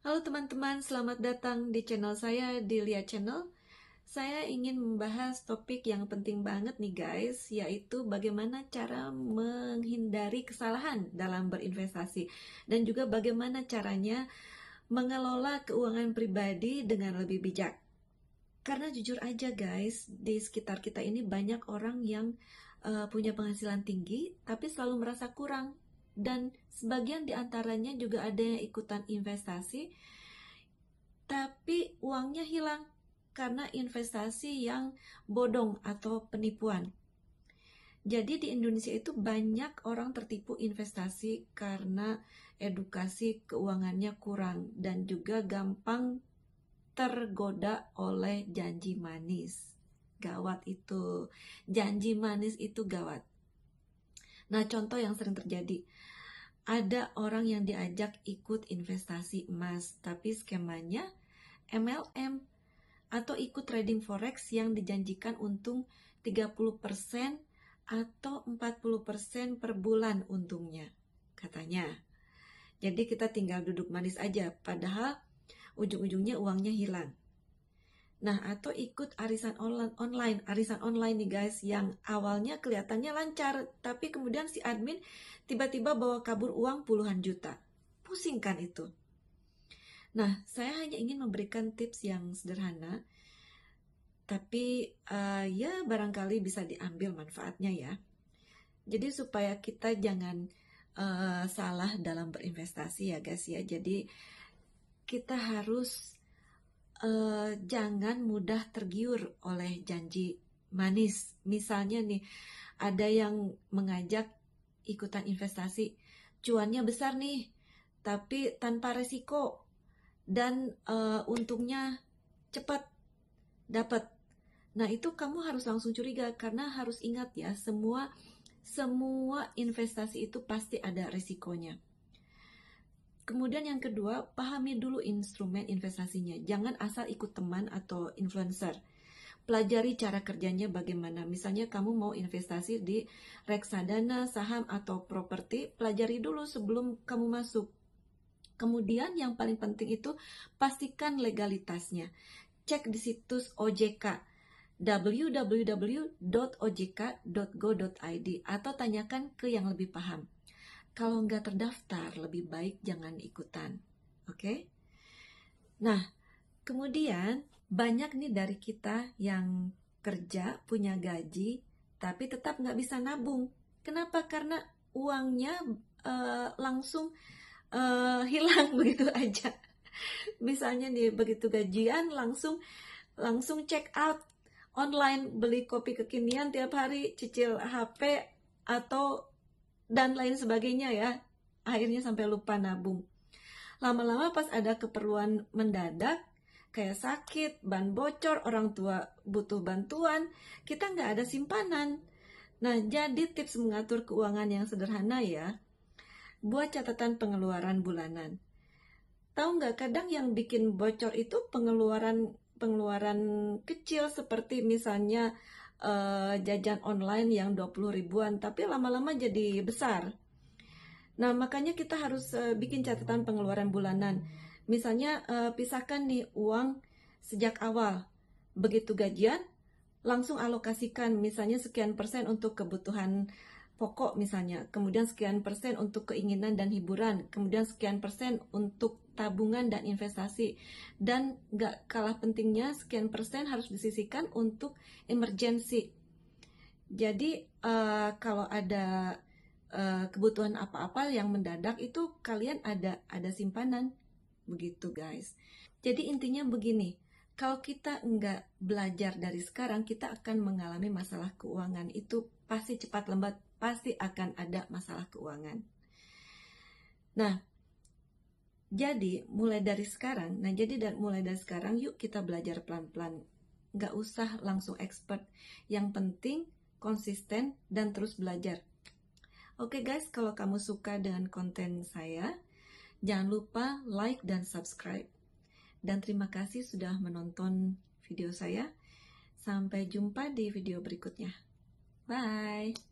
Halo teman-teman, selamat datang di channel saya, di Lia Channel. Saya ingin membahas topik yang penting banget nih guys, yaitu bagaimana cara menghindari kesalahan dalam berinvestasi dan juga bagaimana caranya mengelola keuangan pribadi dengan lebih bijak. Karena jujur aja guys, di sekitar kita ini banyak orang yang punya penghasilan tinggi tapi selalu merasa kurang, dan sebagian diantaranya juga ada yang ikutan investasi tapi uangnya hilang karena investasi yang bodong atau penipuan. Jadi di Indonesia itu banyak orang tertipu investasi karena edukasi keuangannya kurang dan juga gampang tergoda oleh janji manis. Gawat itu, janji manis itu gawat. Nah, contoh yang sering terjadi, ada orang yang diajak ikut investasi emas, tapi skemanya MLM atau ikut trading forex yang dijanjikan untung 30% atau 40% per bulan untungnya, katanya. Jadi kita tinggal duduk manis aja, padahal ujung-ujungnya uangnya hilang. Nah, atau ikut arisan online nih guys, yang awalnya kelihatannya lancar, tapi kemudian si admin tiba-tiba bawa kabur uang puluhan juta. Pusing kan itu? Nah, saya hanya ingin memberikan tips yang sederhana, tapi ya barangkali bisa diambil manfaatnya ya. Jadi supaya kita jangan salah dalam berinvestasi ya guys ya. Jadi kita harus jangan mudah tergiur oleh janji manis. Misalnya nih, ada yang mengajak ikutan investasi, cuannya besar nih, tapi tanpa resiko dan untungnya cepat dapat. Nah, itu kamu harus langsung curiga, karena harus ingat ya, semua investasi itu pasti ada resikonya. Kemudian yang kedua, pahami dulu instrumen investasinya. Jangan asal ikut teman atau influencer. Pelajari cara kerjanya bagaimana. Misalnya kamu mau investasi di reksadana, saham, atau properti, pelajari dulu sebelum kamu masuk. Kemudian yang paling penting itu pastikan legalitasnya. Cek di situs OJK, www.ojk.go.id, atau tanyakan ke yang lebih paham. Kalau nggak terdaftar, lebih baik jangan ikutan. Oke? Nah, kemudian banyak nih dari kita yang kerja, punya gaji, tapi tetap nggak bisa nabung. Kenapa? Karena uangnya langsung hilang begitu aja. Misalnya nih, begitu gajian langsung check out online, beli kopi kekinian tiap hari, cicil HP, atau dan lain sebagainya ya. Akhirnya sampai lupa nabung. Lama-lama pas ada keperluan mendadak, kayak sakit, ban bocor, orang tua butuh bantuan, kita nggak ada simpanan. Nah, jadi tips mengatur keuangan yang sederhana ya, buat catatan pengeluaran bulanan. Tahu nggak, kadang yang bikin bocor itu pengeluaran kecil, seperti misalnya jajan online yang 20 ribuan, tapi lama-lama jadi besar. Nah, makanya kita harus bikin catatan pengeluaran bulanan. Misalnya pisahkan nih uang sejak awal. Begitu gajian, langsung alokasikan misalnya sekian persen untuk kebutuhan pokok misalnya, kemudian sekian persen untuk keinginan dan hiburan, kemudian sekian persen untuk tabungan dan investasi, dan gak kalah pentingnya sekian persen harus disisihkan untuk emergency. Jadi kalau ada kebutuhan apa-apa yang mendadak, itu kalian ada simpanan, begitu guys. Jadi intinya begini, kalau kita nggak belajar dari sekarang, kita akan mengalami masalah keuangan. Itu pasti cepat lambat, pasti akan ada masalah keuangan. Nah, jadi mulai dari sekarang, yuk kita belajar pelan-pelan. Nggak usah langsung expert. Yang penting konsisten dan terus belajar. Oke guys, kalau kamu suka dengan konten saya, jangan lupa like dan subscribe. Dan terima kasih sudah menonton video saya. Sampai jumpa di video berikutnya. Bye!